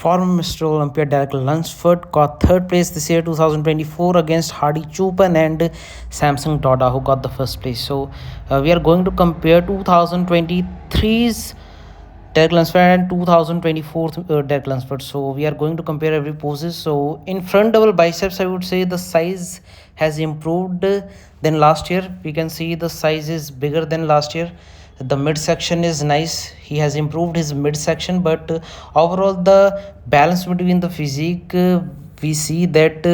former Mr. Olympia Derek Lunsford got third place this year 2024 against Hardy Chupan and Samsung Doda, who got the first place. So we are going to compare 2023's Derek Lunsford and 2024 Derek Lunsford. So we are going to compare every poses. So in front double biceps, I would say the size has improved than last year. We can see the size is bigger than last year. The midsection is nice. He has improved his midsection, but overall the balance between the physique, we see that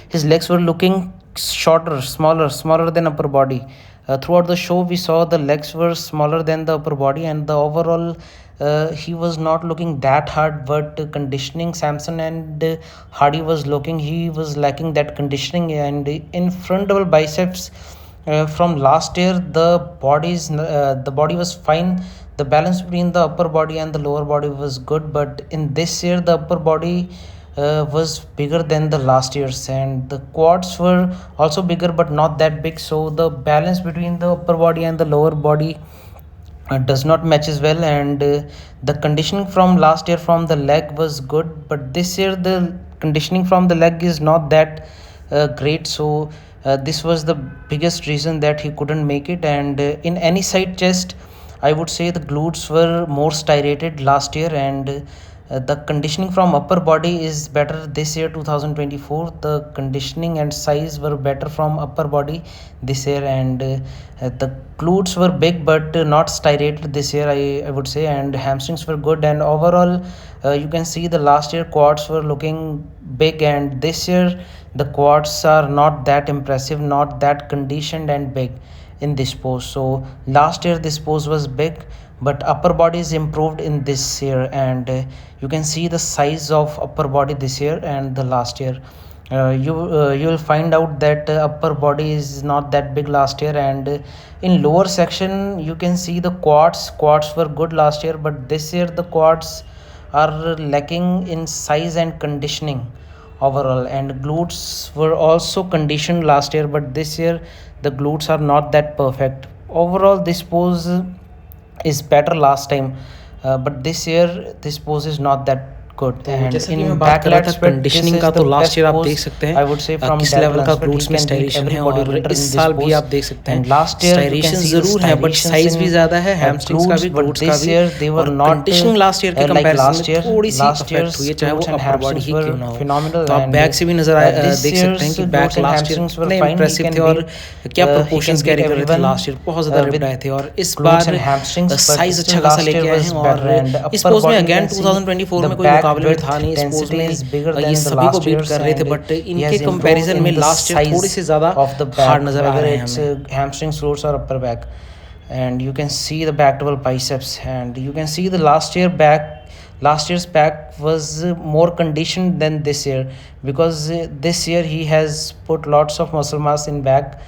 his legs were looking shorter, smaller than upper body. Throughout the show we saw the legs were smaller than the upper body, and the overall he was not looking that hard, but conditioning Samson and Hardy was looking, he was lacking that conditioning. And in front double biceps, from last year the body was fine, the balance between the upper body and the lower body was good, but in this year the upper body was bigger than the last year's, and the quads were also bigger but not that big. So the balance between the upper body and the lower body does not match as well. And the conditioning from last year from the leg was good, but this year the conditioning from the leg is not that great. So this was the biggest reason that he couldn't make it. And in any side chest, I would say the glutes were more striated last year, and the conditioning from upper body is better this year 2024. The conditioning and size were better from upper body this year, and the glutes were big but not striated this year, I would say, and hamstrings were good. And overall you can see the last year quads were looking big, and this year the quads are not that impressive, not that conditioned and big in this pose. So last year this pose was big, but upper body is improved in this year, and you can see the size of upper body this year and the last year. You will find out that upper body is not that big last year, and in lower section you can see the quads were good last year, but this year the quads are lacking in size and conditioning overall. And glutes were also conditioned last year, but this year the glutes are not that perfect. Overall this pose is better last time, but this year this pose is not that good. तो And जैसा कि in मैं बात back कर रहा था lat spread, this conditioning is का, the तो लास्ट best ईयर आप pose देख सकते I हैं would say from किस Derek लेवल का Lunsford. He ग्लूट्स में can beat स्टाइरेशन every है, और bodybuilder इस in this साल भी pose. आप देख सकते हैं And last year you can स्टाइरेशन see the जरूर है बट striations साइज भी in ज़्यादा है, हैमस्ट्रिंग्स का glutes, भी, but ग्लूट्स का this भी, year they were और not कंडीशनिंग लास्ट ईयर के like कंपैरिजन last में year. थोड़ी सी Last अफेक्ट year's हुई है, चाहे वो glutes and upper body hamstrings he were क्यों ना हो। phenomenal, तो आप and बैक से भी नजर this देख सकते हैं year's कि glutes back and last year hamstrings were कितने fine. He इंप्रेसिव can थे और beat क्या he proportions can beat carry कर रहे थे everyone लास्ट ईयर, बहुत ज़्यादा रिप्ड with आए थे, और इस glutes bar and hamstrings, but size still अच्छा खासा last year लेके आए was हैं। better. और And इस upper पोस्ट में body you again can see 2024 the में कोई back मुकाबले में width था नहीं, इस पोस्ट density में is bigger ये than the सभी को last बीट year's, कर रहे थे, and बट he इनके has improved कंपैरिजन में in the लास्ट ईयर थोड़ी size सी ज़्यादा of the हार्ड back, नज़र आ whether रहे हैं it's हमें। hamstrings, glutes, or upper back. And you can see the back double biceps, and you can see the last year's back was more conditioned than this year, because this year he has put lots of muscle mass in back,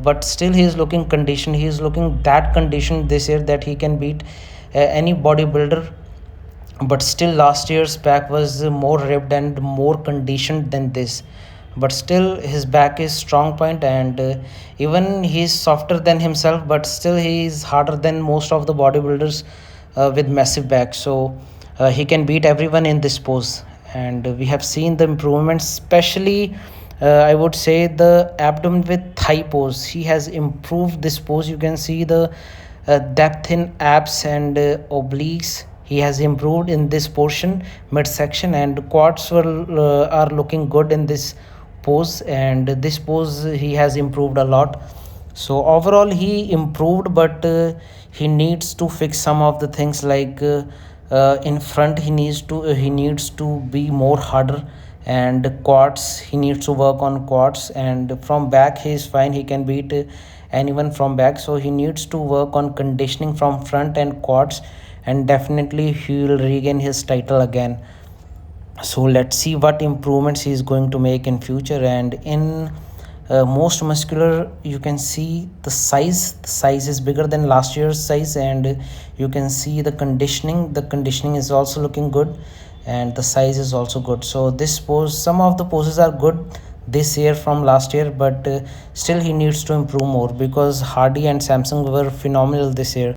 but still he is looking conditioned. He is looking that conditioned this year that he can beat any bodybuilder. But still last year's back was more ripped and more conditioned than this, but still his back is strong point. And even he is softer than himself, but still he is harder than most of the bodybuilders with massive back. So he can beat everyone in this pose, and we have seen the improvements, especially I would say the abdomen with thigh pose. He has improved this pose. You can see the depth in abs and obliques. He has improved in this portion, midsection, and quads are looking good in this pose. And this pose he has improved a lot. So overall he improved, but he needs to fix some of the things, like in front he needs to be more harder, and quads he needs to work on quads. And from back he is fine, he can beat anyone from back. So he needs to work on conditioning from front and quads, and definitely he will regain his title again. So let's see what improvements he is going to make in future. And in most muscular, you can see the size is bigger than last year's size, and you can see the conditioning is also looking good, and the size is also good. So this pose, some of the poses are good this year from last year, but still he needs to improve more, because Hardy and Samsung were phenomenal this year.